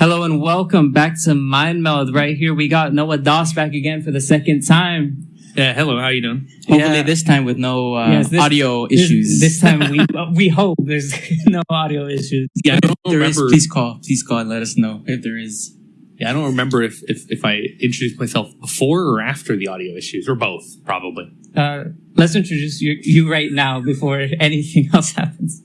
Hello and welcome back to Mind Meld. Right here, we got Noah Doss back again for the second time. Yeah, hello. How you doing? Hopefully this time with no audio issues. This time we hope there's no audio issues. Yeah, If there is, please call and let us know if there is. Yeah, I don't remember if I introduced myself before or after the audio issues, or both, probably. Let's introduce you right now before anything else happens.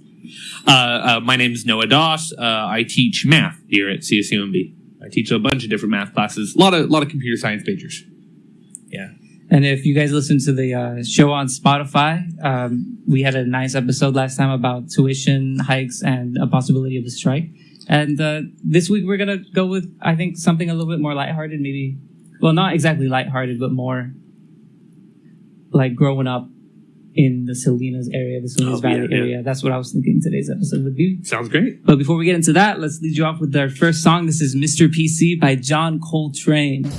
My name is Noah Doss. I teach math here at CSUMB. I teach a bunch of different math classes. A lot of computer science majors. Yeah. And if you guys listen to the show on Spotify, we had a nice episode last time about tuition hikes and a possibility of a strike. And this week we're gonna go with, I think, something a little bit more lighthearted, maybe. Well, not exactly lighthearted, but more like growing up in the Salinas area, the Salinas Valley area. That's what I was thinking today's episode would be. Sounds great. But before we get into that, let's lead you off with our first song. This is Mr. PC by John Coltrane.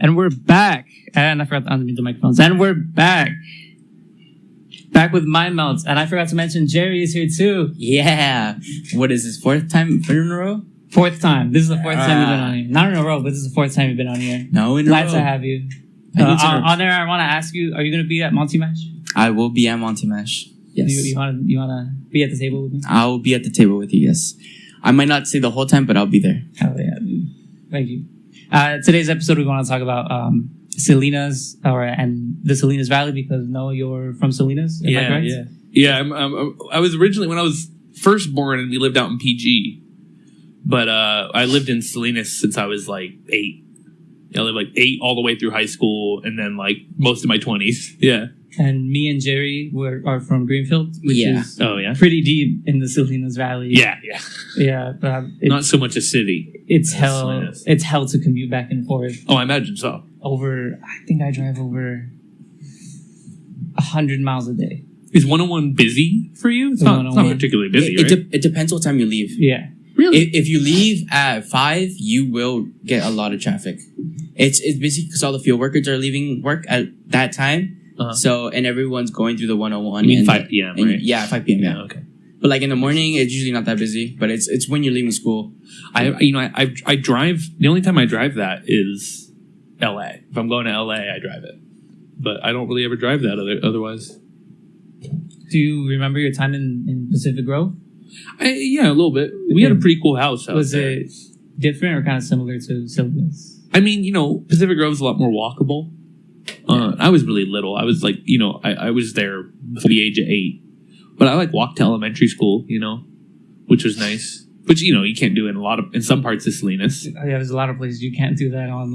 And we're back. And I forgot to unmute the microphones. And we're back. Back with Mind Melts. And I forgot to mention Jerry is here too. Yeah. What is this? Fourth time in a row? Fourth time. This is the fourth time you've been on here. Not in a row, but this is the fourth time you've been on here. No, in a Glad row. to have you. On there, I want to ask you, are you going to be at Monty Mash? I will be at Monty Mash. Yes. You want to be at the table with me? I will be at the table with you, yes. I might not stay the whole time, but I'll be there. Hell yeah, dude. Thank you. Today's episode, we want to talk about Salinas and the Salinas Valley because Noah, you're from Salinas. Am I correct? Yeah. I was originally when I was first born, and we lived out in PG, but I lived in Salinas since I was like 8. I lived like 8 all the way through high school, and then like most of my 20s. Yeah. And me and Jerry are from Greenfield, which is pretty deep in the Salinas Valley. Yeah. Not so much a city. It's hell. Salinas. It's hell to commute back and forth. Oh, I imagine so. I think I drive over 100 miles a day. Is 101 busy for you? It's not particularly busy, right? It depends what time you leave. Yeah. Really? If you leave at 5, you will get a lot of traffic. It's busy because all the field workers are leaving work at that time. Uh-huh. So, and everyone's going through the 101. You mean 5 p.m., right? Yeah, 5 p.m., yeah. Okay. But like in the morning, it's usually not that busy. But it's when you're leaving school. I drive. The only time I drive that is L.A. If I'm going to L.A., I drive it. But I don't really ever drive that otherwise. Do you remember your time in Pacific Grove? Yeah, a little bit. We had a pretty cool house out Was there. it different or kind of similar to Salinas? I mean, Pacific Grove's a lot more walkable. I was really little. I was like, I was there before the age of 8. But I walked to elementary school, which was nice. Which, you can't do in some parts of Salinas. Yeah, there's a lot of places you can't do that on.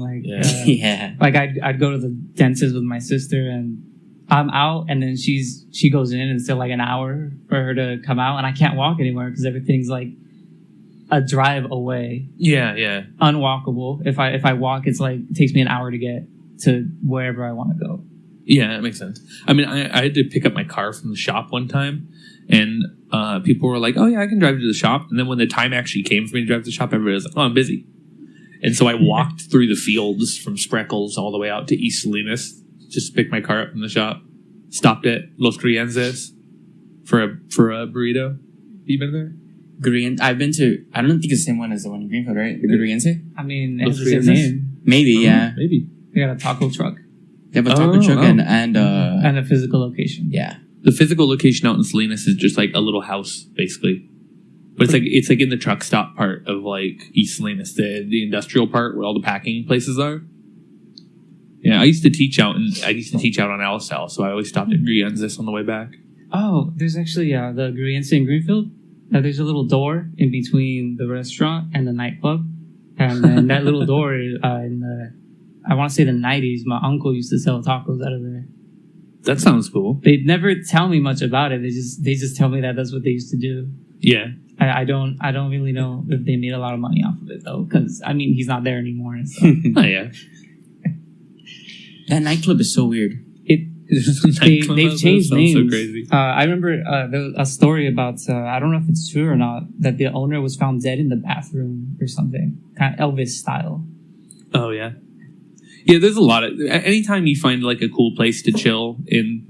Yeah. Like I'd go to the dentist with my sister and I'm out and then she goes in and it's still like an hour for her to come out and I can't walk anymore because everything's like a drive away. Yeah. Unwalkable. If I walk, it takes me an hour to get to wherever I want to go. Yeah, that makes sense. I mean, I had to pick up my car from the shop one time, and people were like, "Oh yeah, I can drive you to the shop." And then when the time actually came for me to drive to the shop, everybody was like, "Oh, I'm busy." And so I walked through the fields from Spreckles all the way out to East Salinas just to pick my car up from the shop. Stopped at Los Criences for a burrito. You been there? I've been to. I don't think it's the same one as the one in Greenfield, right? The Griense? I mean, Los it's the same name. Maybe, yeah. Maybe. They got a taco truck. They have a taco truck and a physical location. Yeah. The physical location out in Salinas is just like a little house, basically. But it's like in the truck stop part of like East Salinas, the industrial part where all the packing places are. Yeah, I used to teach out on Alisal, so I always stopped at Griences on the way back. Oh, there's actually the Griense in Greenfield. There's a little door in between the restaurant and the nightclub, and then that little door in the, I want to say the 90s, my uncle used to sell tacos out of there. That sounds cool. They'd never tell me much about it. They just tell me that that's what they used to do. Yeah. I don't really know if they made a lot of money off of it though, because I mean he's not there anymore. And stuff. Oh yeah. That nightclub is so weird. They've changed names. So crazy. I remember there was a story about I don't know if it's true or not that the owner was found dead in the bathroom or something, kind of Elvis style. Oh yeah. Yeah, there's a lot of. Anytime you find like a cool place to chill in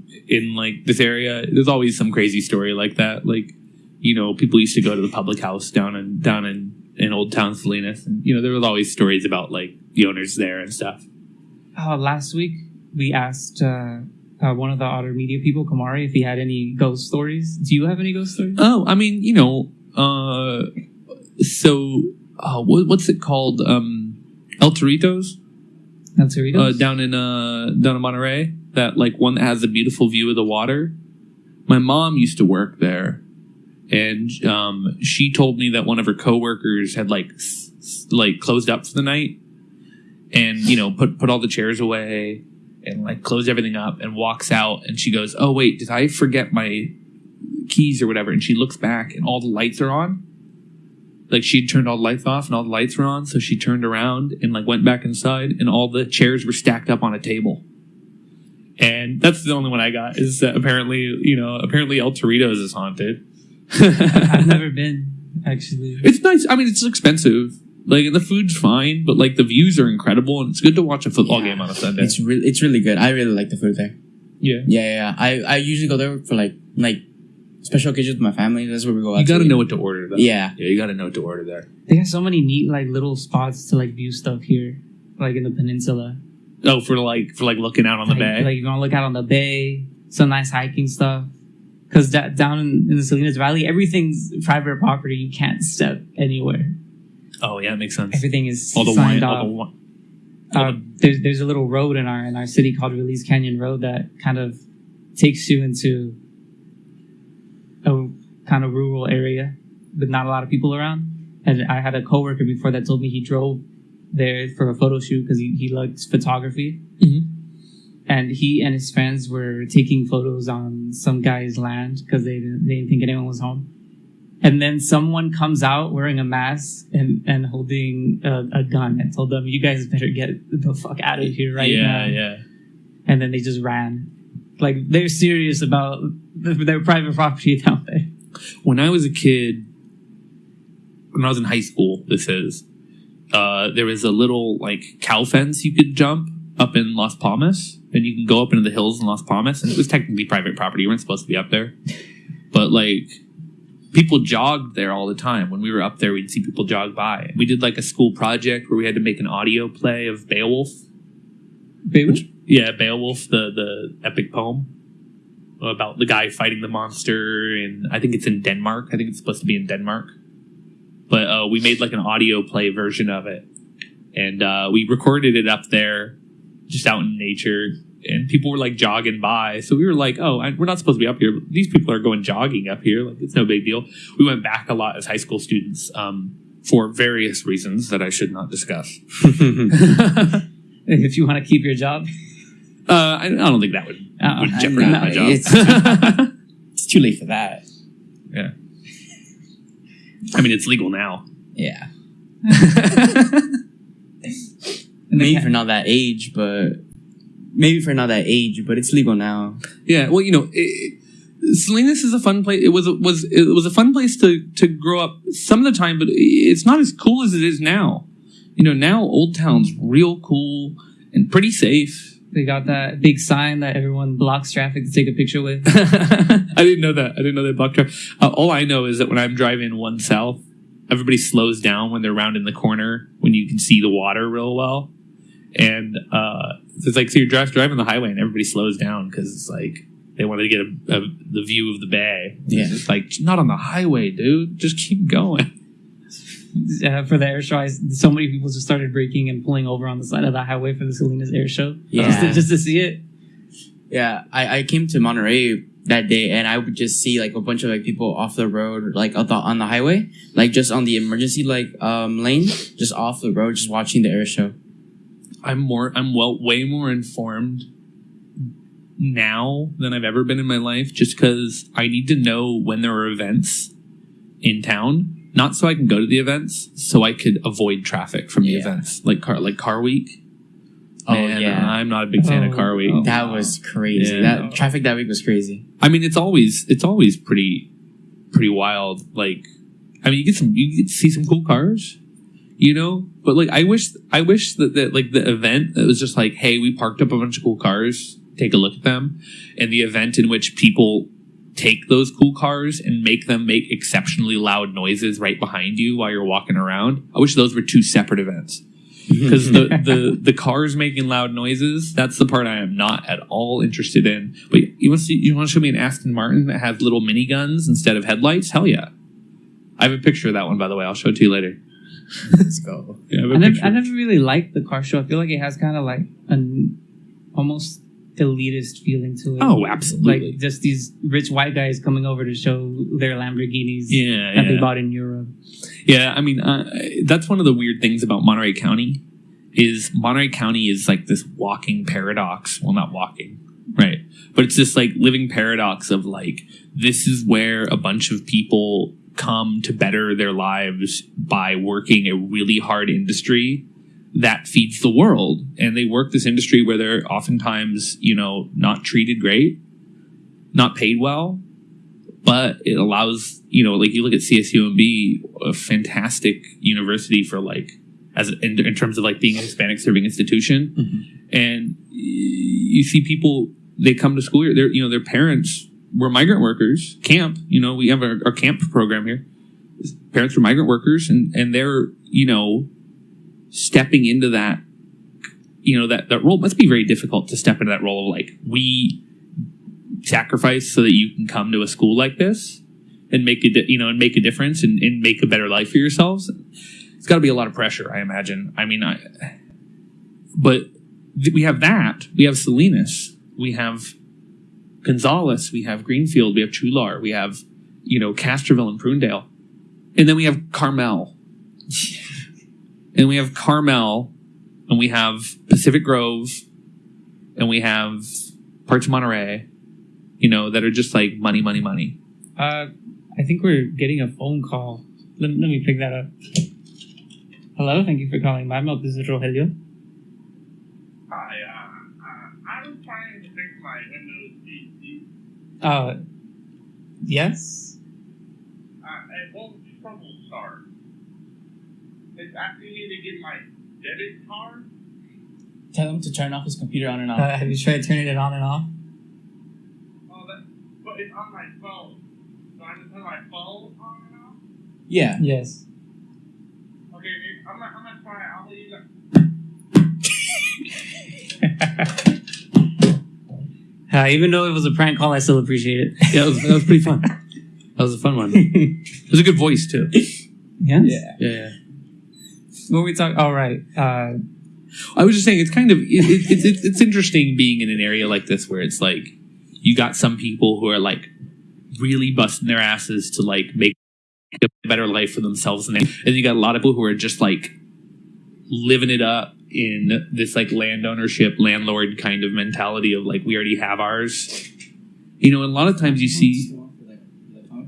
like this area, there's always some crazy story like that. Like, people used to go to the public house down in Old Town Salinas, and there was always stories about like the owners there and stuff. Last week we asked one of the Otter Media people, Kamari, if he had any ghost stories. Do you have any ghost stories? Oh, I mean, what's it called? El Torritos. El Torritos? Down in Monterey, that like one that has a beautiful view of the water. My mom used to work there, and she told me that one of her coworkers had like closed up for the night, and put all the chairs away and like closed everything up and walks out, and she goes, "Oh wait, did I forget my keys or whatever?" And she looks back and all the lights are on. Like she'd turned all the lights off and all the lights were on, so she turned around and like went back inside and all the chairs were stacked up on a table. And that's the only one I got, is that apparently El Torritos is haunted. I've never been, actually. It's nice. I mean, it's expensive, Like, the food's fine, but like the views are incredible, and it's good to watch a football game on a Sunday. It's really good. I really like the food there. Yeah. Yeah. I usually go there for like special occasions with my family. That's where we go out. You got to know what to order, though. Yeah. Yeah, you got to know what to order there. They have so many neat like little spots to like view stuff here, like in the peninsula. Oh, for looking out on the bay. Like you want to look out on the bay, some nice hiking stuff. Because down in the Salinas Valley, everything's private property. You can't step anywhere. Oh yeah, that makes sense. Everything is all the signed wine, off. There's a little road in our city called Release Canyon Road that kind of takes you into a kind of rural area with not a lot of people around. And I had a coworker before that told me he drove there for a photo shoot because he likes photography. Mm-hmm. And he and his friends were taking photos on some guy's land because they didn't think anyone was home. And then someone comes out wearing a mask and holding a gun and told them, "You guys better get the fuck out of here now." Yeah. And then they just ran. Like, they're serious about their private property down there. When I was a kid, when I was in high school, there was a little like cow fence you could jump up in Las Palmas, and you can go up into the hills in Las Palmas, and it was technically private property. You weren't supposed to be up there, but like people jogged there all the time. When we were up there, we'd see people jog by. We did like a school project where we had to make an audio play of Beowulf. Beowulf? Yeah, Beowulf, the epic poem about the guy fighting the monster, and I think it's in Denmark. I think it's supposed to be in Denmark. But we made like an audio play version of it, and we recorded it up there, just out in nature, and people were like jogging by. So we were like, "Oh, we're not supposed to be up here. These people are going jogging up here. Like, it's no big deal." We went back a lot as high school students for various reasons that I should not discuss. If you want to keep your job. I don't think that would jeopardize my job. It's too late for that. Yeah. I mean, it's legal now. Yeah. Maybe for not that age, but it's legal now. Yeah. Well, Salinas is a fun place. It was a fun place to grow up some of the time, but it's not as cool as it is now. Now Old Town's real cool and pretty safe. They got that big sign that everyone blocks traffic to take a picture with. I didn't know that. I didn't know they blocked traffic. All I know is that when I'm driving 1 South, everybody slows down when they're rounding the corner when you can see the water real well. And it's like, so you're driving the highway and everybody slows down because it's like they want to get the view of the bay. Yeah. It's like, not on the highway, dude. Just keep going. For the air show, so many people just started braking and pulling over on the side of the highway for the Salinas air show. Yeah. Just to see it. Yeah, I came to Monterey that day, and I would just see like a bunch of like people off the road, like on the highway, like just on the emergency lane, just off the road, just watching the air show. I'm way more informed now than I've ever been in my life, just because I need to know when there are events in town. Not so I can go to the events, so I could avoid traffic from the events, like Car Week. Man, I'm not a big fan of Car Week. That was crazy. Yeah. That traffic that week was crazy. I mean, it's always pretty wild. Like, I mean, you get to see some cool cars, But like, I wish that like the event that was just like, hey, we parked up a bunch of cool cars, take a look at them, and the event in which people take those cool cars and make them make exceptionally loud noises right behind you while you're walking around. I wish those were 2 separate events. Because the cars making loud noises, that's the part I am not at all interested in. But you want to show me an Aston Martin that has little miniguns instead of headlights? Hell yeah. I have a picture of that one, by the way. I'll show it to you later. Let's go. Yeah, I never really liked the car show. I feel like it has kind of like an almost elitist feeling to it. Oh, absolutely. Like just these rich white guys coming over to show their Lamborghinis that they bought in Europe. Yeah, I mean, that's one of the weird things about Monterey County is Monterey County is like this walking paradox. Well, not walking, right? But it's this like living paradox of like, this is where a bunch of people come to better their lives by working a really hard industry that feeds the world. And they work this industry where they're oftentimes, not treated great, not paid well, but it allows, you know, like you look at CSUMB, a fantastic university for like, as in terms of like being a Hispanic serving institution. And you see people, they come to school here, their parents were migrant workers, camp, you know, we have our camp program here. Parents were migrant workers, and they're, you know, stepping into that, you know, that role. It must be very difficult to step into that role of like, we sacrifice so that you can come to a school like this and make a difference and make a better life for yourselves. It's got to be a lot of pressure, I imagine. I mean, but we have that. We have Salinas. We have Gonzales. We have Greenfield. We have Chular. We have, you know, Castroville and Prunedale. And then we have Carmel. And we have Carmel. And we have Pacific Grove. And we have parts of Monterey, you know, that are just like money, money, money. I think we're getting a phone call. Let me pick that up. Hello, thank you for calling my milk. This is Rogelio. Hi, I was trying to fix my Windows PC. Yes? It won't trouble start. It's asking me to get my debit card. Tell him to turn off his computer on and off. Have you tried turning it on and off? But it's on my phone. So I have to turn my phone on and off? Yeah. Yes. Okay, I'm gonna try it. I'll let you know. Even though it was a prank call, I still appreciate it. Yeah, that was pretty fun. That was a fun one. It was a good voice, too. Yes? Yeah. What were we talking? All right. I was just saying, it's kind of, it's interesting being in an area like this where it's like, you got some people who are like really busting their asses to like make a better life for themselves. And you got a lot of people who are just like living it up in this like land ownership, landlord kind of mentality of like, we already have ours. You know, and a lot of times you see.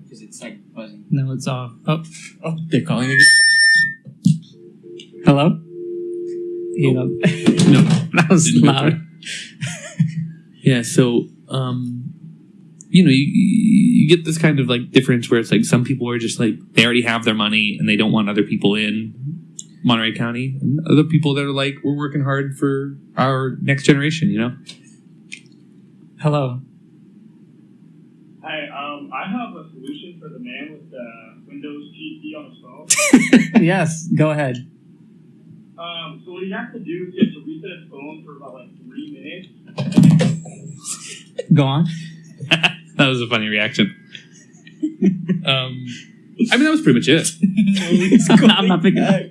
Because it's like buzzing. No, it's off. Oh, They're calling again. hello? You know, No, that was loud. Yeah, so, you know, you get this kind of like difference where it's like some people are just like, they already have their money and they don't want other people in Monterey County. And other people that are like, we're working hard for our next generation, you know? Hello. Hi, I have a solution for the man with the Windows PC on his phone. Yes, go ahead. So what you have to do is you have to reset his phone for about like 3 minutes. Go on. That was a funny reaction. I mean, that was pretty much it. I'm not picking up.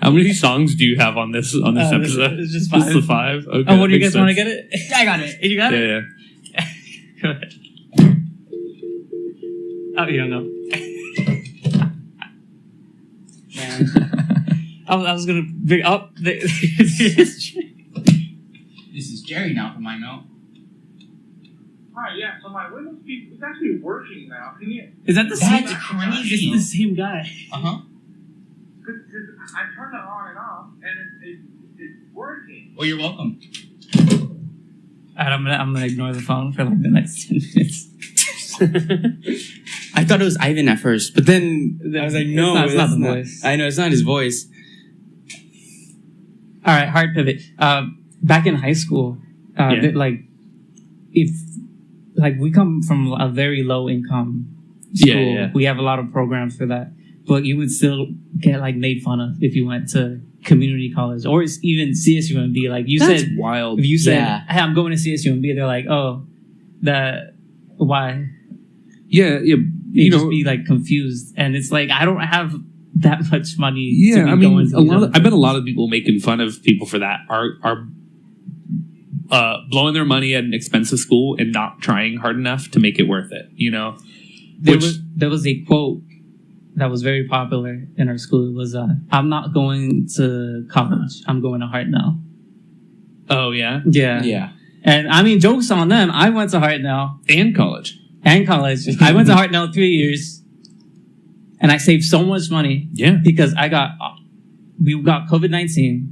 How many songs do you have on this episode? It's just 5. Just the 5? Okay, Oh, what do you guys want to get it? I got it. You got it? Yeah. Go ahead. Oh, you don't know. I was gonna bring up. This is Jerry now from my note. Hi, yeah, so my Windows PC is actually working now. Can you... Is that the same? That's crazy. It's the same guy. Uh-huh. Because I turned it on and off, and it's working. Well, you're welcome. Alright, I'm gonna ignore the phone for like the next 10 minutes. I thought it was Ivan at first, but then I was like, no, it's not the voice. I know, it's not his voice. All right, hard pivot. Back in high school, like if like we come from a very low income school, we have a lot of programs for that, but you would still get like made fun of if you went to community college or even CSUMB. Like you That's said, wild. If you said, "Hey, I'm going to CSUMB," they're like, "Oh, why?" Yeah. You just be like confused, and it's like I don't have that much money. Yeah, to be I mean, going to I bet a lot of people making fun of people for that are blowing their money at an expensive school and not trying hard enough to make it worth it. You know, there was a quote that was very popular in our school. It was, "I'm not going to college. I'm going to Hartnell." Oh yeah, yeah. And I mean, jokes on them. I went to Hartnell and college. I went to Hartnell 3 years, and I saved so much money. Yeah, because we got COVID-19,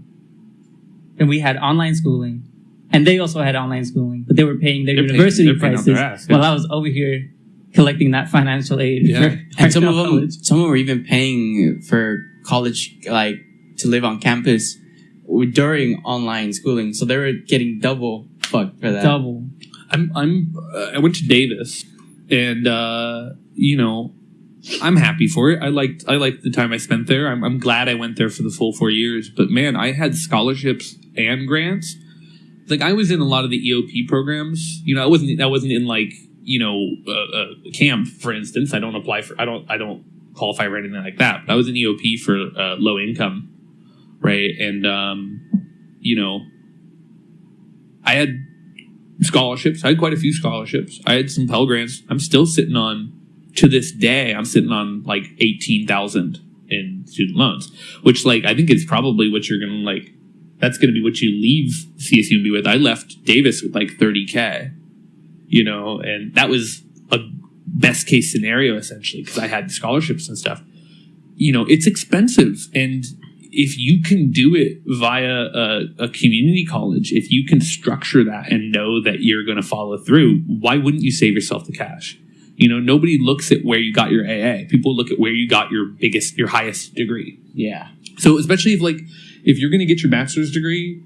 and we had online schooling, and they also had online schooling. but they were paying their They're university paying out prices their ass, yeah. while I was over here collecting that financial aid. Yeah. for And some of college. them were even paying for college, like to live on campus during online schooling. So they were getting double fucked for that. Double. I went to Davis, and you know, I'm happy for it. I liked the time I spent there. I'm glad I went there for the full 4 years. But man, I had scholarships and grants. Like I was in a lot of the EOP programs. You know, I wasn't in like, you know, a camp, for instance. I don't qualify for anything like that. But I was in EOP for low income, right? And you know, I had scholarships. I had quite a few scholarships. I had some Pell Grants. I'm still sitting on, to this day, I'm sitting on like 18,000 in student loans, which like I think is probably what you're gonna like. That's gonna be what you leave CSUMB with. I left Davis with like 30K, you know, and that was a best case scenario essentially because I had scholarships and stuff. You know, it's expensive, and if you can do it via a community college, if you can structure that and know that you're going to follow through, why wouldn't you save yourself the cash? You know, nobody looks at where you got your AA. People look at where you got your highest degree. Yeah. So especially if you're going to get your bachelor's degree,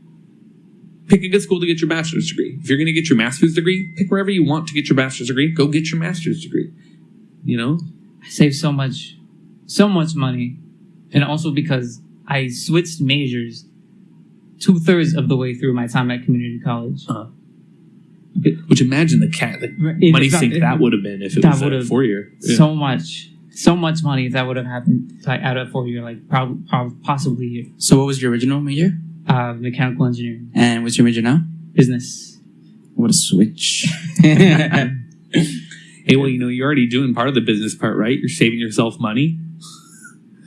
pick a good school to get your bachelor's degree. If you're going to get your master's degree, pick wherever you want to get your bachelor's degree. Go get your master's degree. You know? I saved so much money. And also because I switched majors 2/3 of the way through my time at community college. Which imagine the money sink that would have been if it was a 4 year. Yeah. So much money if that would have happened like out of 4 year, like possibly year. So what was your original major? Mechanical engineering. And what's your major now? Business. What a switch. Hey, well, you know, you're already doing part of the business part, right? You're saving yourself money.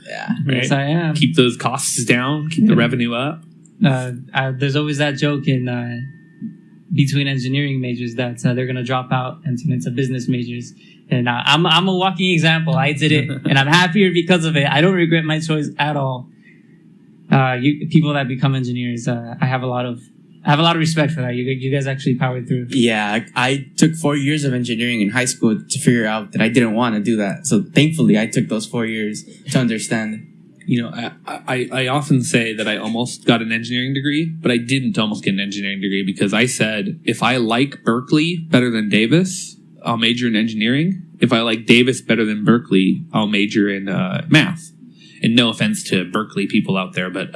Yeah. Right? Yes, I am. Keep those costs down. Keep the revenue up. There's always that joke in between engineering majors that they're going to drop out and turn into business majors. And I'm a walking example. I did it, and I'm happier because of it. I don't regret my choice at all. People that become engineers, I have a lot of respect for that. You guys actually powered through. Yeah, I took 4 years of engineering in high school to figure out that I didn't want to do that. So thankfully, I took those 4 years to understand. You know, I often say that I almost got an engineering degree, but I didn't almost get an engineering degree because I said, if I like Berkeley better than Davis, I'll major in engineering. If I like Davis better than Berkeley, I'll major in math. And no offense to Berkeley people out there, but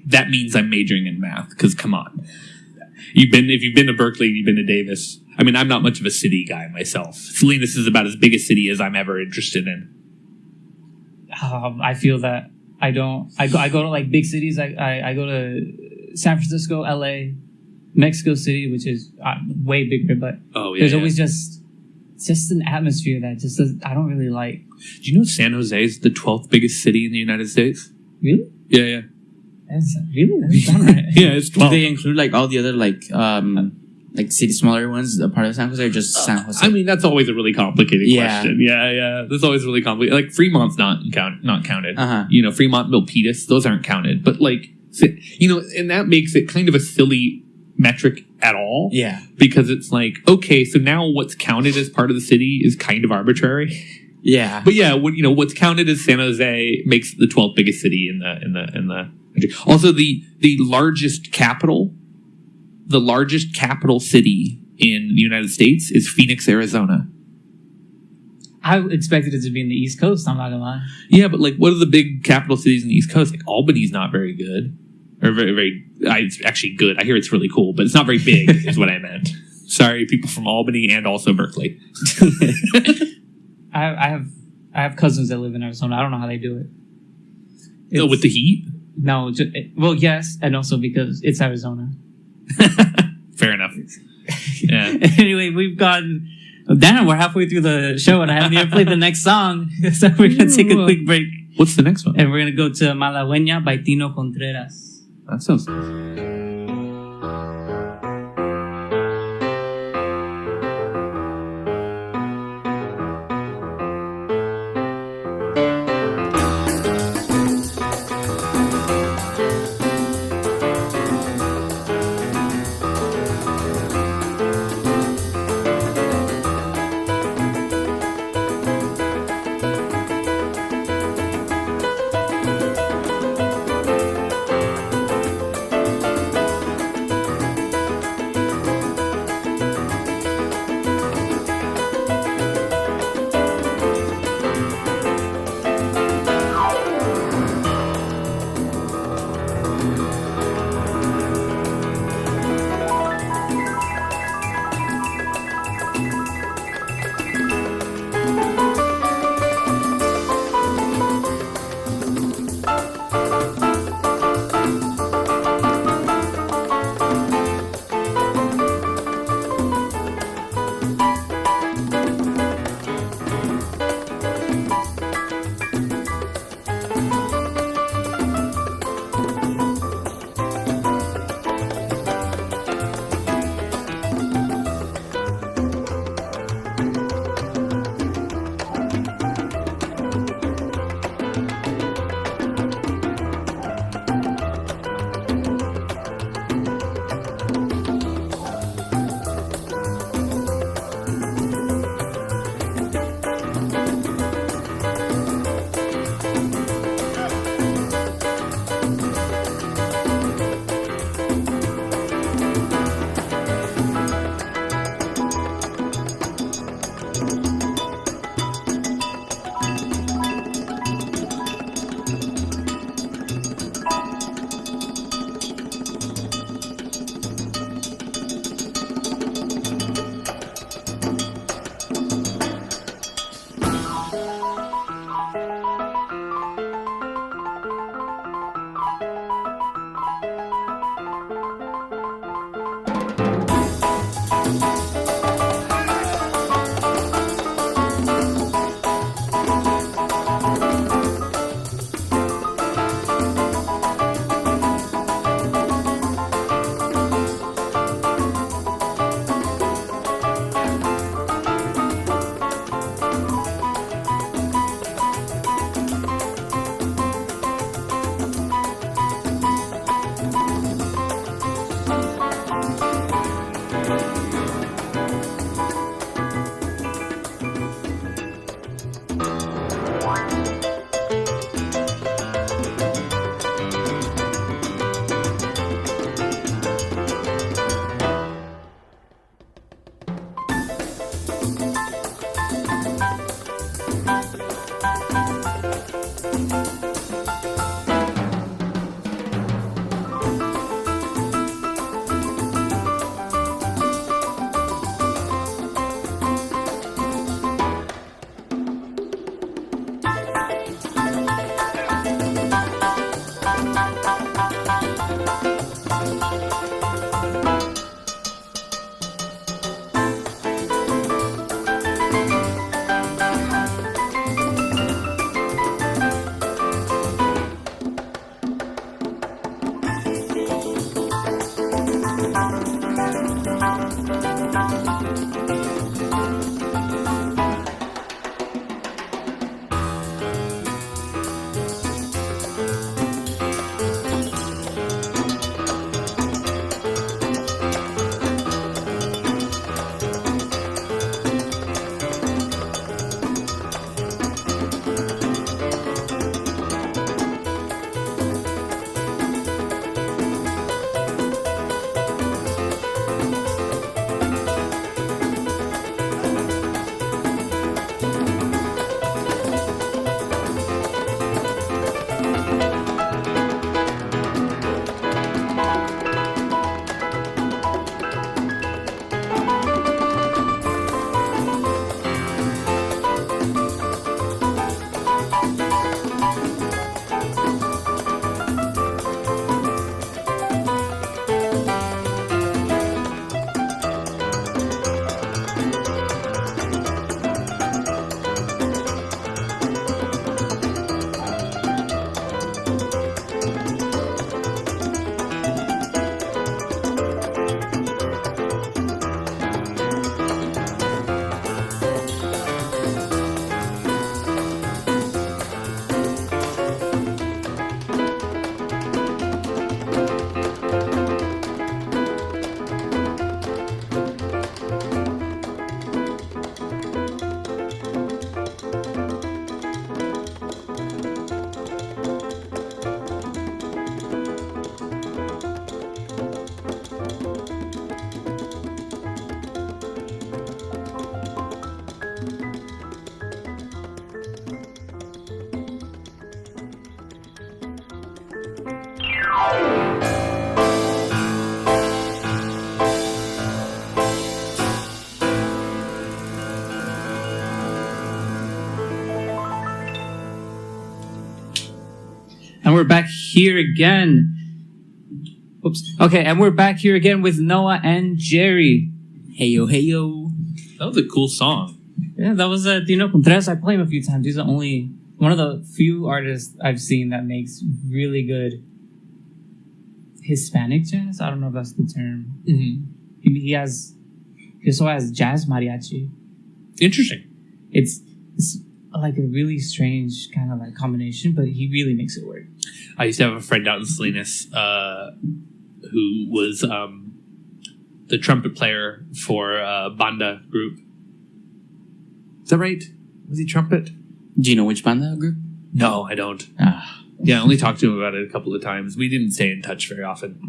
that means I'm majoring in math. Because come on, if you've been to Berkeley, you've been to Davis. I mean, I'm not much of a city guy myself. Salinas is about as big a city as I'm ever interested in. I feel that I go to like big cities. I go to San Francisco, LA, Mexico City, which is way bigger, but there's always just an atmosphere that just I don't really like. Do you know San Jose is the 12th biggest city in the United States? Really? Yeah. That's not right. Yeah, it's 12. Do they include like all the other like city smaller ones, a part of San Jose, or just San Jose? I mean, that's always a really complicated question. Yeah. That's always really complicated. Like Fremont's not counted. Uh-huh. You know, Fremont, Milpitas, those aren't counted. But like, you know, and that makes it kind of a silly metric at all. Yeah. Because it's like, okay, so now what's counted as part of the city is kind of arbitrary. Yeah. But yeah, what's counted as San Jose makes it the 12th biggest city in the country. Also, the largest capital city in the United States is Phoenix, Arizona. I expected it to be in the East Coast. I'm not gonna lie. Yeah, but like, what are the big capital cities in the East Coast? Like Albany's not very good, or very, very. It's actually good. I hear it's really cool, but it's not very big. Is what I meant. Sorry, people from Albany and also Berkeley. I have cousins that live in Arizona. I don't know how they do it. No, with the heat. No, well, yes, and also because it's Arizona. Fair enough. Yeah. Anyway, we've gone. Damn, we're halfway through the show and I haven't even played the next song. So we're going to take a quick break. What's the next one? And we're going to go to Malagueña by Tino Contreras. That sounds nice. here again. Oops. Okay, and we're back here again with Noah and Jerry. Hey yo, hey yo. That was a cool song. Yeah, that was Dino Contreras. I play him a few times. He's the only one of the few artists I've seen that makes really good Hispanic jazz. I don't know if that's the term. Mm-hmm. He also has jazz mariachi. Interesting. It's like a really strange kind of like combination, but he really makes it work. I used to have a friend out in Salinas who was the trumpet player for Banda group. Is that right? Was he trumpet? Do you know which banda group? No, I don't. Ah. Yeah, I only talked to him about it a couple of times. We didn't stay in touch very often.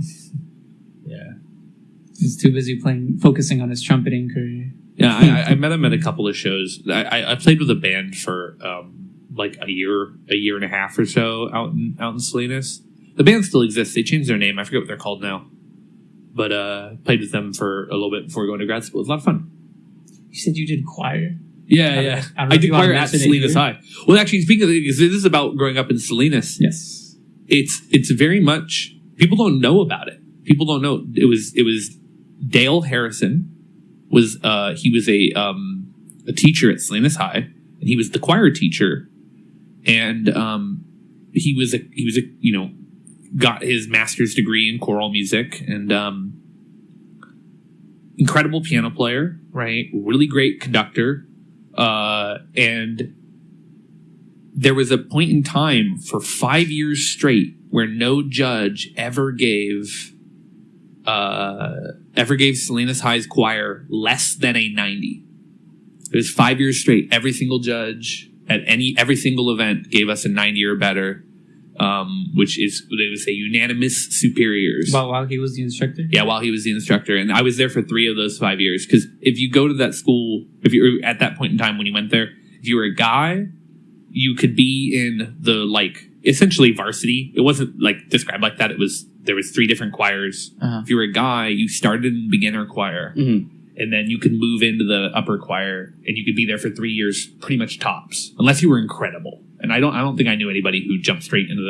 Yeah. He's too busy focusing on his trumpeting career. Yeah, I met him at a couple of shows. I played with a band for like a year and a half or so out in Salinas. The band still exists. They changed their name. I forget what they're called now. But played with them for a little bit before going to grad school. It was a lot of fun. You said you did choir? Yeah. I did choir at Salinas High. Well, actually, speaking of this is about growing up in Salinas. Yes. It's very much, people don't know about it. People don't know. It was Dale Harrison was he was a teacher at Salinas High, and he was the choir teacher, and he was a got his master's degree in choral music, and incredible piano player, right? Really great conductor, and there was a point in time for 5 years straight where no judge ever gave Salinas High's choir less than a 90. It was 5 years straight. Every single judge at every single event gave us a 90 or better, which is, they would say, unanimous superiors. While he was the instructor? Yeah, while he was the instructor. And I was there for 3 of those 5 years. Because if you go to that school, if you were at that point in time when you went there, if you were a guy, you could be in the, like, essentially varsity. It wasn't, like, described like that. There was 3 different choirs. Uh-huh. If you were a guy, you started in beginner choir. Mm-hmm. And then you could move into the upper choir, and you could be there for 3 years, pretty much tops, unless you were incredible. And I don't think I knew anybody who jumped straight into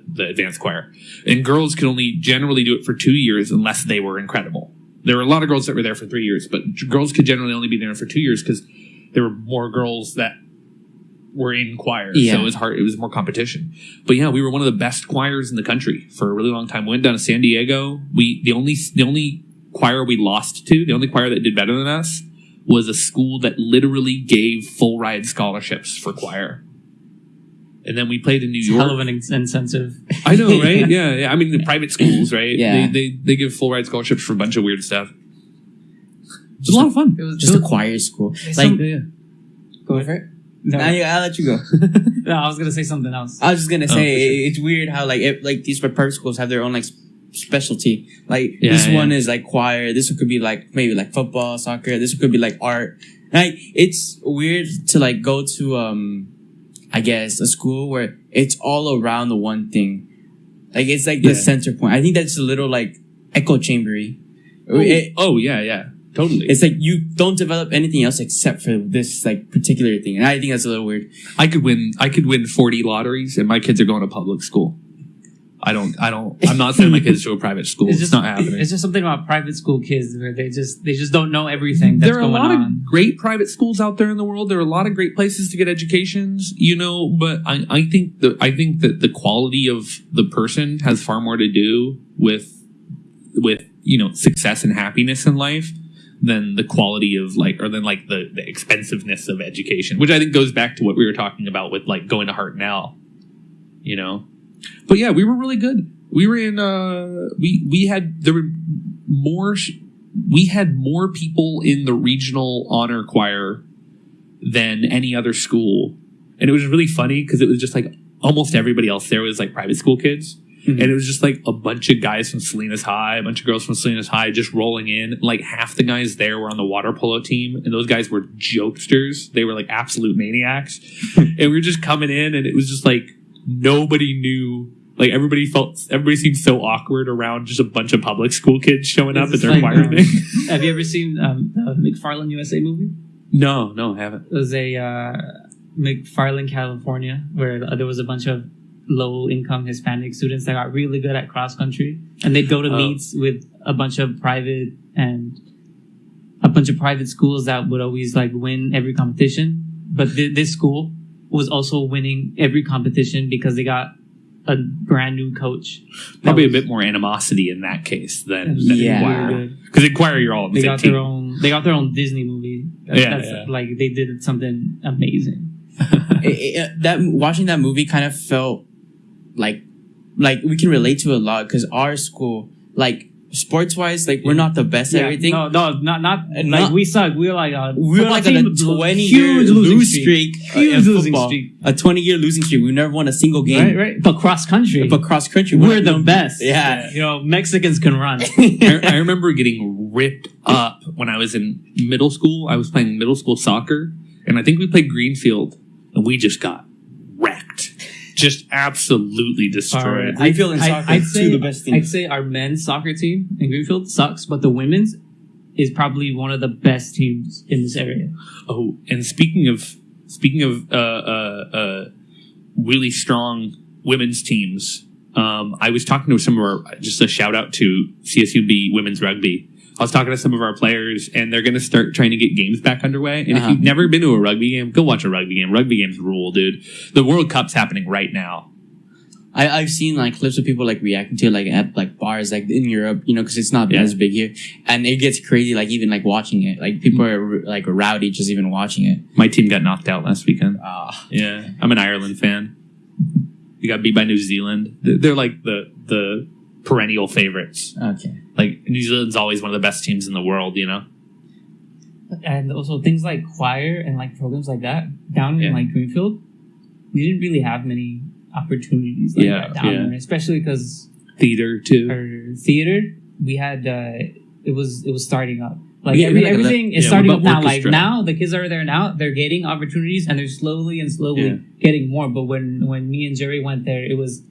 the advanced choir. And girls could only generally do it for 2 years unless they were incredible. There were a lot of girls that were there for 3 years, but girls could generally only be there for 2 years because there were more girls that were in choir. Yeah. So it was hard. It was more competition. But yeah, we were one of the best choirs in the country for a really long time. We went down to San Diego. The only choir we lost to, the only choir that did better than us, was a school that literally gave full ride scholarships for choir. And then we played in New York. Hell of an incentive. I know, right? Yeah. I mean, the private schools, right? Yeah. They give full ride scholarships for a bunch of weird stuff. It's a lot of fun. It was Just a choir school. Like, Go for it. No. I'll let you go. No, I was gonna say something else. I was just gonna say, sure. it's weird how like these private schools have their own like specialty. Like Yeah, this yeah. one is like choir. This one could be like maybe like football, soccer. This one could be like art. Like it's weird to like go to I guess a school where it's all around the one thing. Like it's like the center point. I think that's a little like echo chambery. Yeah. Totally. It's like you don't develop anything else except for this like particular thing, and I think that's a little weird. I could win 40 lotteries, and my kids are going to public school. I'm not sending my kids to a private school. It's not happening. It's just something about private school kids where they just don't know everything that's there are going a lot on. of great private schools out there in the world. There are a lot of great places to get educations, but I think that the quality of the person has far more to do with success and happiness in life than the quality of the expensiveness of education, which I think goes back to what we were talking about with like going to Hartnell, But yeah, we were really good. We were in we had more people in the regional honor choir than any other school, and it was really funny because it was just like almost everybody else there was like private school kids. Mm-hmm. And it was just like a bunch of guys from Salinas High, a bunch of girls from Salinas High just rolling in. Like half the guys there were on the water polo team, and those guys were jokesters. They were like absolute maniacs. And we were just coming in, and it was just like nobody knew. Like everybody seemed so awkward around just a bunch of public school kids showing up at their choir thing. Have you ever seen the McFarlane USA movie? No, I haven't. It was a McFarlane, California, where there was a bunch of low income Hispanic students that got really good at cross country, and they'd go to meets with a bunch of private schools that would always like win every competition. But this school was also winning every competition because they got a brand new coach. Probably a bit more animosity in that case than Yeah. because Inquire, you're all on the They same got team. their own. They got their own Disney movie. Like they did something amazing. Watching that movie kind of felt like we can relate to a lot because our school, like sports wise, like we're not the best at everything. No, not like we suck. We were like a 20-year losing streak. Huge losing streak. A 20-year losing streak. We never won a single game. Right. But cross country. We're the best. Yeah. You know, Mexicans can run. I remember getting ripped up when I was in middle school. I was playing middle school soccer, and I think we played Greenfield, and we just got wrecked. Just absolutely destroyed. I feel in soccer, I'd say the best things. I'd say our men's soccer team in Greenfield sucks, but the women's is probably one of the best teams in this area. Oh, and speaking of really strong women's teams, I was talking to some of our, just a shout out to CSUMB women's rugby. I was talking to some of our players, and they're going to start trying to get games back underway. And if you've never been to a rugby game, go watch a rugby game. Rugby games rule, dude. The World Cup's happening right now. I've seen like clips of people like reacting to it, like at like bars like in Europe, you know, because it's not as big here, and it gets crazy. Like even like watching it, like people are like rowdy just even watching it. My team got knocked out last weekend. Yeah, I'm an Ireland fan. We got beat by New Zealand. They're like the perennial favorites. Okay. Like New Zealand's always one of the best teams in the world, you know. And also things like choir and like programs like that down in like Greenfield, we didn't really have many opportunities like that down there, especially because theater too. Our theater, we had it was starting up. Like everything is starting up now. Like now, the kids are there now. They're getting opportunities, and they're slowly getting more. But when me and Jerry went there, it was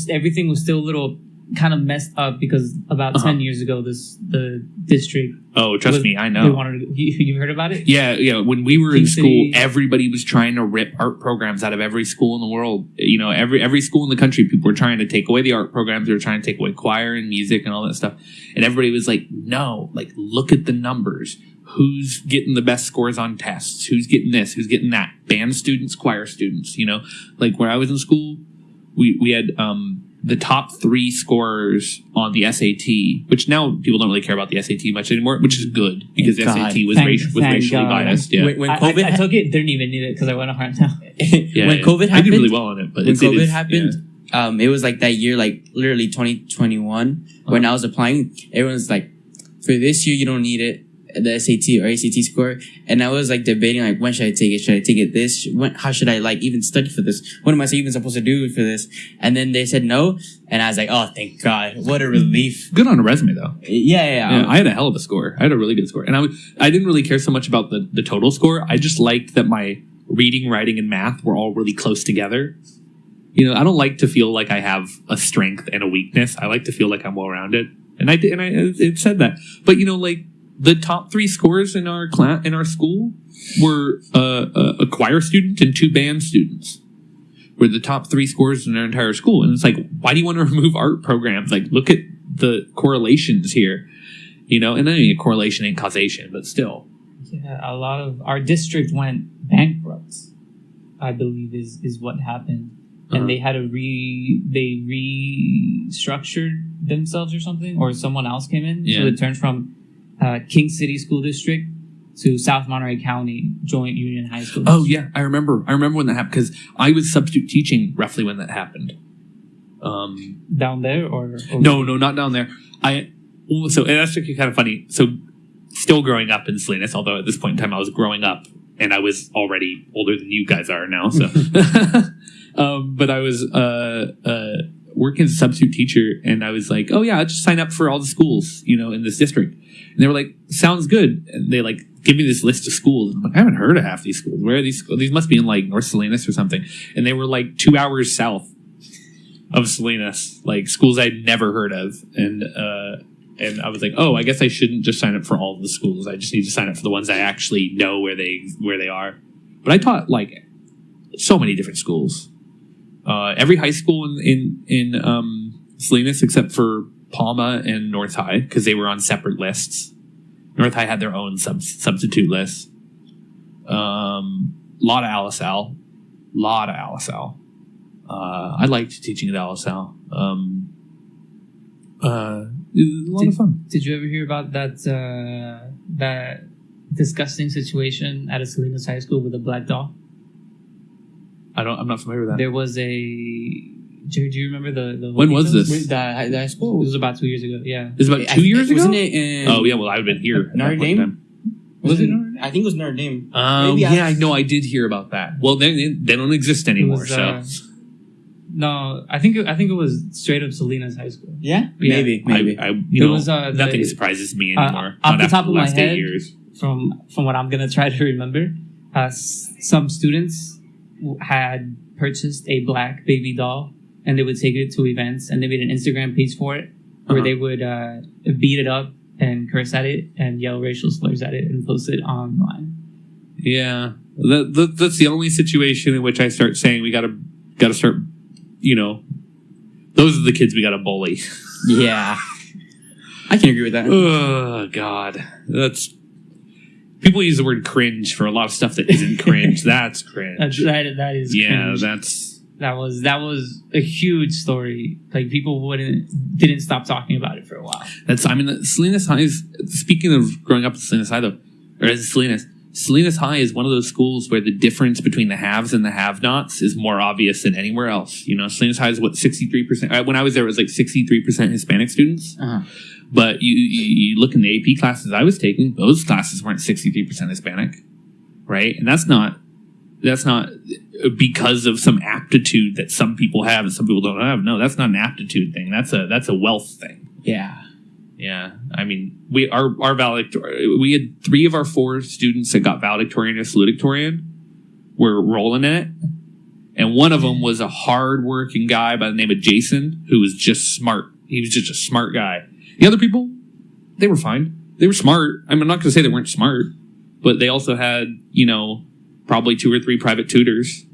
everything was still a little kind of messed up because about 10 years ago, the district. Oh, trust me, I know. You heard about it? Yeah. When we were in school, everybody was trying to rip art programs out of every school in the world. You know, every school in the country, people were trying to take away the art programs. They were trying to take away choir and music and all that stuff. And everybody was like, no, like, look at the numbers. Who's getting the best scores on tests? Who's getting this? Who's getting that? Band students, choir students, you know? Like, where I was in school, we had the top 3 scorers on the SAT, which now people don't really care about the SAT much anymore, which is good because the SAT was racially biased. Yeah. When COVID I took it, didn't even need it because I went to Harttown. When COVID happened, I did really well on it. But when COVID happened, it was like that year, like literally 2021, when I was applying, everyone's like, for this year, you don't need it, the SAT or ACT score. And I was like debating, like, when should I take it? Should I take it this? How should I like even study for this? What am I even supposed to do for this? And then they said no. And I was like, oh, thank God. What a relief. Good on a resume, though. Yeah. I had a hell of a score. I had a really good score. And I didn't really care so much about the total score. I just liked that my reading, writing, and math were all really close together. You know, I don't like to feel like I have a strength and a weakness. I like to feel like I'm well-rounded. And it said that. But, you know, like, the top 3 scores in our class, in our school, were a choir student and 2 band students. Were the top 3 scores in our entire school, and it's like, why do you want to remove art programs? Like, look at the correlations here, you know. And I mean, correlation ain't causation, but still. Yeah, a lot of our district went bankrupt. I believe is what happened, and they had to restructured themselves or something, or someone else came in, so it turned from King City School District to South Monterey County Joint Union High School. Oh yeah, I remember when that happened because I was substitute teaching roughly when that happened. Down there or no, not down there. So and that's actually kind of funny. So still growing up in Salinas, although at this point in time I was growing up and I was already older than you guys are now. So, but I was working as a substitute teacher, and I was like, oh yeah, I'll just sign up for all the schools, you know, in this district. And they were like, sounds good. And they like give me this list of schools. I'm like, I haven't heard of half these schools. Where are these schools? These must be in like North Salinas or something. And they were like 2 hours south of Salinas, like schools I'd never heard of. And I was like, oh, I guess I shouldn't just sign up for all of the schools. I just need to sign up for the ones I actually know where they are. But I taught like so many different schools. every high school in Salinas except for Palma and North High, because they were on separate lists. North High had their own substitute lists. Lot of LSL. I liked teaching at LSL. It was a lot of fun. Did you ever hear about that disgusting situation at a Salinas high school with a black doll? I'm not familiar with that. There was a. Do you remember the When was details? this? The high school. It was about 2 years ago. Yeah. It was about 2 years ago? Wasn't it in... Oh, yeah, well, I've been here. at Notre that point in Dame? time. Was it Notre Dame? I think it was Notre Dame. Yeah, I know. I did hear about that. Well, they don't exist anymore, was, so... No, I think it was straight up Salinas High School. Yeah? Yeah. Maybe. You know, was, nothing surprises me anymore. Off Not the after top of my last 8 head, years. from what I'm gonna try to remember, some students had purchased a black baby doll, and they would take it to events, and they made an Instagram page for it, where they would beat it up and curse at it and yell racial slurs at it and post it online. Yeah, that's the only situation in which I start saying we gotta start. You know, those are the kids we gotta bully. Yeah. I can agree with that. Oh God, that's people use the word cringe for a lot of stuff that isn't cringe. That's cringe. That is yeah, cringe. That was a huge story. Like people didn't stop talking about it for a while. Salinas High is, speaking of growing up at Salinas High though, or as Salinas High is one of those schools where the difference between the haves and the have-nots is more obvious than anywhere else. You know, Salinas High is 63%. When I was there, it was like 63% Hispanic students. Uh-huh. But you look in the AP classes I was taking, those classes weren't 63% Hispanic, right? And that's not because of some aptitude that some people have and some people don't have. No, that's not an aptitude thing. That's a wealth thing. Yeah. Yeah, I mean, our valedictorian, we had 3 of our 4 students that got valedictorian or salutatorian were rolling in it, and one of them was a hard-working guy by the name of Jason, who was just smart. He was just a smart guy. The other people, they were fine. They were smart. I'm not going to say they weren't smart, but they also had, you know, probably 2 or 3 private tutors,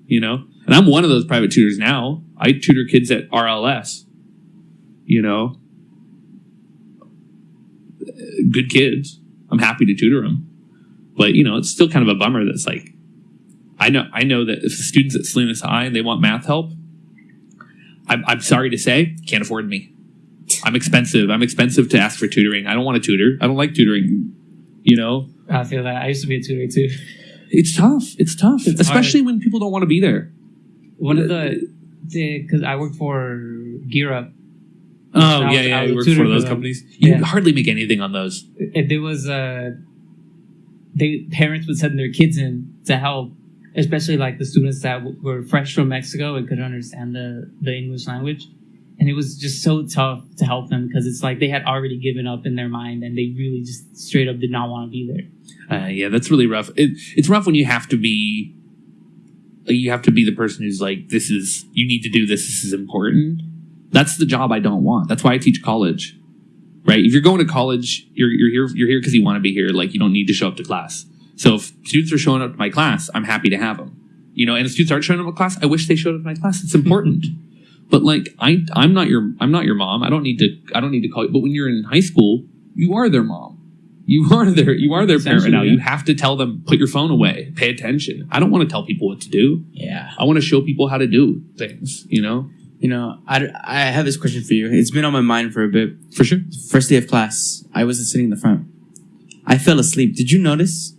you know, and I'm one of those private tutors now. I tutor kids at RLS, you know. Good kids. I'm happy to tutor them, but you know, it's still kind of a bummer that's like, I know that if the students at Salinas High and they want math help, I'm sorry to say, can't afford me. I'm expensive to ask for tutoring. I don't want to tutor. I don't like tutoring. You know, I feel that. I used to be a tutor too. It's tough. It's especially hard. when people don't want to be there. One of because I work for Gear Up. Oh, yeah. You work for one of those companies. You can hardly make anything on those. There was parents would send their kids in to help, especially like the students that were fresh from Mexico and couldn't understand the English language. And it was just so tough to help them because it's like they had already given up in their mind and they really just straight up did not want to be there. Yeah, that's really rough. It's rough when you have to be the person who's like, you need to do this. This is important. That's the job I don't want. That's why I teach college, right? If you're going to college, you're here because you want to be here. Like you don't need to show up to class. So if students are showing up to my class, I'm happy to have them, you know, and if students aren't showing up to class, I wish they showed up to my class. It's important. But like, I'm not your mom. I don't need to call you. But when you're in high school, you are their mom. You are their parent right now. You have to tell them, put your phone away, pay attention. I don't want to tell people what to do. Yeah. I want to show people how to do things, you know? You know, I have this question for you. It's been on my mind for a bit. For sure. First day of class, I wasn't sitting in the front. I fell asleep. Did you notice?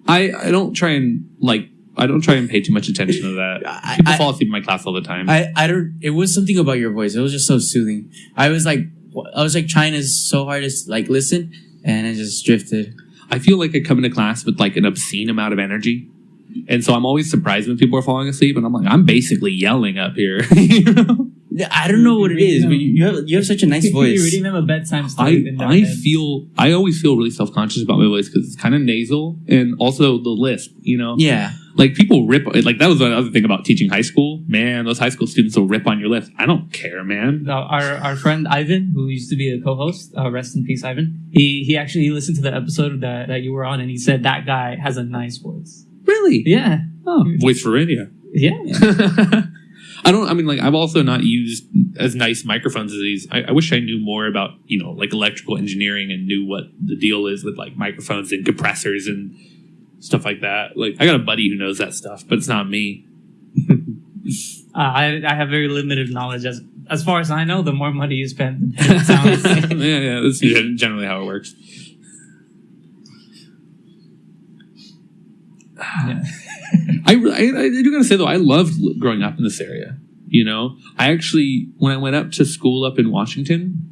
I don't try and pay too much attention to that. People fall asleep in my class all the time. It was something about your voice. It was just so soothing. I was like trying so hard to like listen, and I just drifted. I feel like I come into class with like an obscene amount of energy. And so I'm always surprised when people are falling asleep, and I'm like, I'm basically yelling up here. You know? I don't know what it is, but you have such a nice voice. You're reading them a bedtime story. I always feel really self-conscious about my voice because it's kind of nasal, and also the lisp. You know, yeah. Like people rip. Like that was another thing about teaching high school. Man, those high school students will rip on your lisp. I don't care, man. Our friend Ivan, who used to be a co-host, rest in peace, Ivan. He actually listened to the episode that you were on, and he said that guy has a nice voice. Really? Yeah. Oh, voice for radio. Yeah. I've also not used as nice microphones as these. I wish I knew more about, like electrical engineering and knew what the deal is with like microphones and compressors and stuff like that. Like, I got a buddy who knows that stuff, but it's not me. I have very limited knowledge. As far as I know, the more money you spend, the better it sounds. yeah, that's generally how it works. Yeah. I do gotta say though, I loved growing up in this area. I actually, when I went up to school up in Washington,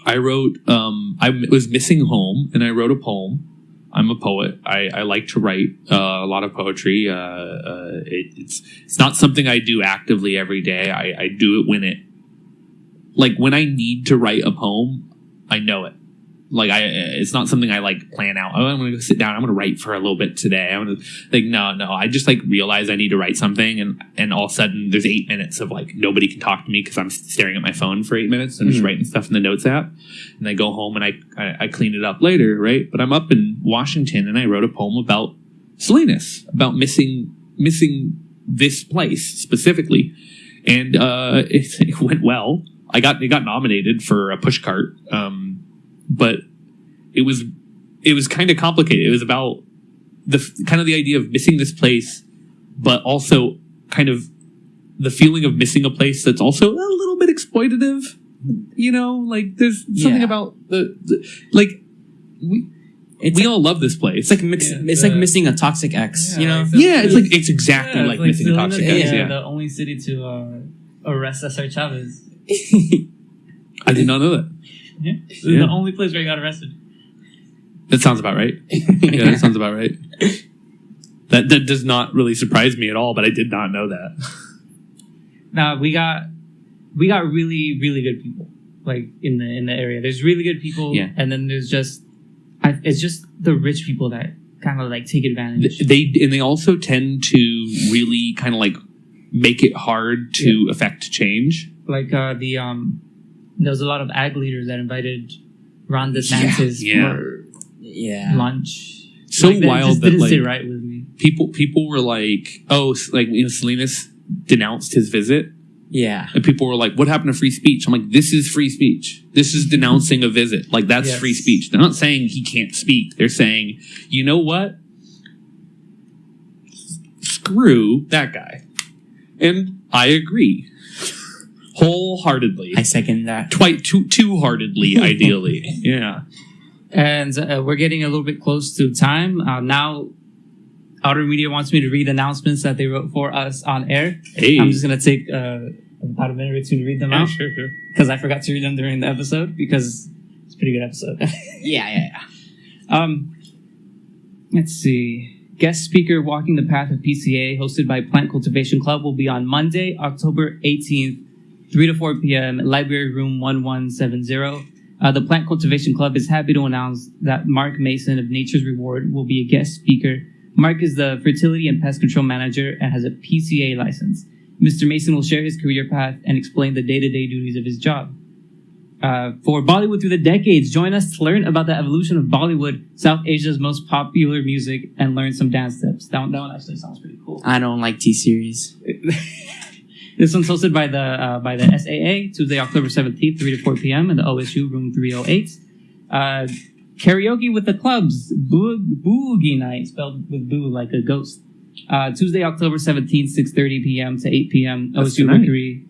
I wrote. I was missing home, and I wrote a poem. I'm a poet. I like to write a lot of poetry. It's not something I do actively every day. I do it when I need to write a poem. I know it. Like it's not something I like plan out. Oh, I'm going to go sit down. I'm going to write for a little bit today. I'm going to no. I just like realize I need to write something, and all of a sudden there's 8 minutes of like nobody can talk to me because I'm staring at my phone for 8 minutes and just writing stuff in the notes app. And I go home and I clean it up later, right? But I'm up in Washington and I wrote a poem about Salinas, about missing this place specifically, and it went well. It got nominated for a push cart. But it was kind of complicated. It was about the idea of missing this place, but also kind of the feeling of missing a place that's also a little bit exploitative. Like there's something about we all love this place. It's like missing a toxic ex. It's exactly like missing a toxic ex. Yeah, the only city to arrest Cesar Chavez. I did not know that. Yeah. This is the only place where he got arrested. That sounds about right. Yeah, that sounds about right. That does not really surprise me at all, but I did not know that. Now we got really, really good people like in the area. There's really good people, and then there's it's just the rich people that kind of like take advantage. They also tend to really kind of like make it hard to affect change. Like there was a lot of ag leaders that invited Ron DeSantis for lunch. So wild that didn't sit right with me. People were like, Salinas denounced his visit. Yeah. And people were like, what happened to free speech? I'm like, this is free speech. This is denouncing a visit. Like, that's free speech. They're not saying he can't speak. They're saying, you know what? Screw that guy. And I agree. Wholeheartedly. I second that. Two-heartedly, ideally. Yeah. And we're getting a little bit close to time. Now, Outer Media wants me to read announcements that they wrote for us on air. Hey. I'm just going to take about a minute or two to read them out. Sure. Because I forgot to read them during the episode because it's a pretty good episode. Yeah. Let's see. Guest speaker Walking the Path of PCA, hosted by Plant Cultivation Club, will be on Monday, October 18th, 3 to 4 p.m., Library Room 1170. The Plant Cultivation Club is happy to announce that Mark Mason of Nature's Reward will be a guest speaker. Mark is the Fertility and Pest Control Manager and has a PCA license. Mr. Mason will share his career path and explain the day-to-day duties of his job. For Bollywood Through the Decades, join us to learn about the evolution of Bollywood, South Asia's most popular music, and learn some dance steps. That one actually sounds pretty cool. I don't like T-Series. This one's hosted by the SAA, Tuesday, October 17th, 3 to 4 p.m. in the OSU, room 308. Karaoke with the clubs, Boogie Night, spelled with boo like a ghost. Tuesday, October 17th, 6:30 p.m. to 8 p.m. OSU Mercury.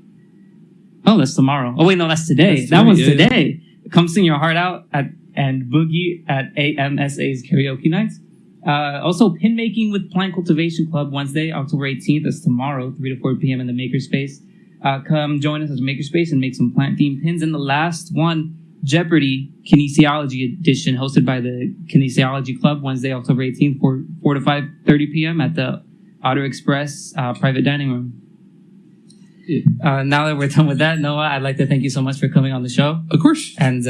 Oh, that's tomorrow. Oh, wait, no, that's today. That one's today. Come sing your heart out and boogie at AMSA's karaoke nights. Also, pin making with Plant Cultivation Club Wednesday, October 18th. That's tomorrow, 3 to 4 p.m. in the Makerspace. Come join us at the Makerspace and make some plant-themed pins. And the last one, Jeopardy Kinesiology Edition, hosted by the Kinesiology Club Wednesday, October 18th, 4 to 5:30 p.m. at the Auto Express private dining room. Now that we're done with that, Noah, I'd like to thank you so much for coming on the show. Of course. And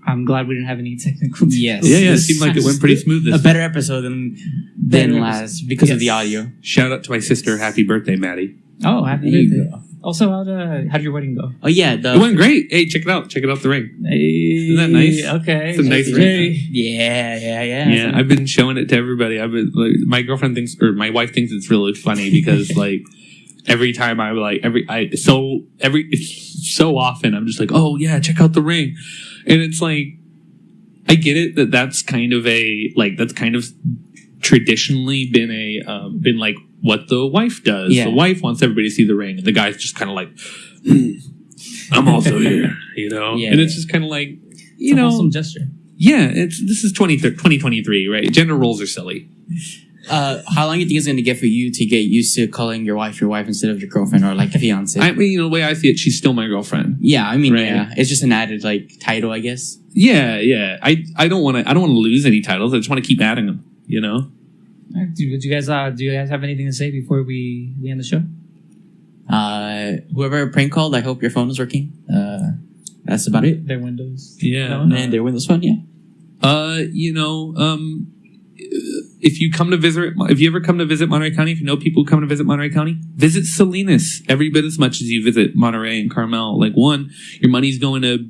I'm glad we didn't have any technical difficulties. Yes. Yeah, it seemed like it went pretty smooth. A better episode than last because of the audio. Shout out to my sister. Happy birthday, Maddie. Oh, happy birthday. Also, how'd your wedding go? Oh, yeah. It went great. Hey, check it out. Check it out, the ring. Hey, isn't that nice? Okay. It's a nice ring. Yeah. Yeah, I've been showing it to everybody. My girlfriend thinks, or my wife thinks it's really funny because, like, every time I'm like so often I'm just like, oh yeah, check out the ring, and it's like I get it that's kind of traditionally been like what the wife does. Yeah. The wife wants everybody to see the ring, and the guy's just kind of like, I'm also here, you know. Yeah. And it's just kind of like, It's a wholesome gesture. yeah, this is 2023, right? Gender roles are silly. How long do you think it's going to get for you to get used to calling your wife instead of your girlfriand or like fiance? I mean, the way I see it, she's still my girlfriend. Yeah, I mean, Right. yeah, it's just an added like title, I guess. Yeah. I don't want to lose any titles. I just want to keep adding them. You know. Do you guys have anything to say before we end the show? Whoever prank called, I hope your phone is working. That's about it. Their windows. Yeah. And their Windows Phone, yeah. If you ever come to visit Monterey County, if you know people who come to visit Monterey County, visit Salinas every bit as much as you visit Monterey and Carmel. Like, one, your money's going to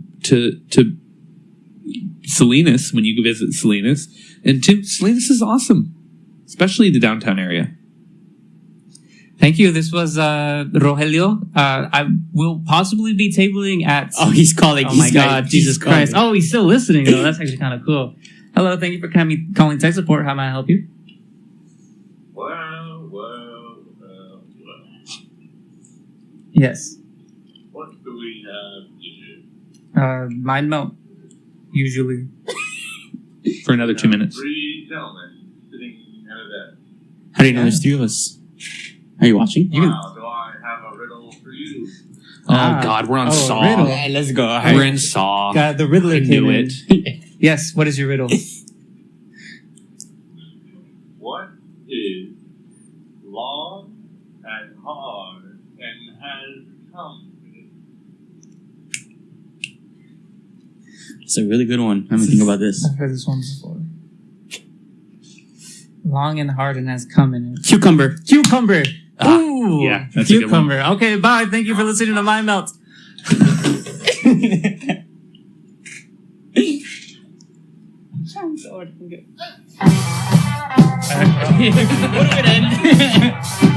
Salinas when you go visit Salinas, and two, Salinas is awesome, especially the downtown area. Thank you. This was Rogelio. I will possibly be tabling at. Oh, he's calling. Oh my God, Jesus Christ! Oh, he's still listening though. That's actually kind of cool. Hello, thank you for calling tech support. How may I help you? Well. Yes. What do we have to do? Mind melt. Usually. For another 2 minutes. 3 gentlemen sitting at a desk. How do you know there's 3 of us? Are you watching? You can... Wow, do I have a riddle for you? Oh God, we're on Saw. riddle. Yeah, let's go. We're in Saw. God, the Riddler I came knew in. it. Yes. What is your riddle? What is long and hard and has come? It's a really good one. Let me think about this. I've heard this one before. Long and hard and has come in it. Cucumber. Cucumber. Ooh, yeah, that's a good one. cucumber. Okay, bye. Thank you for listening to Mind Melt. What a good end.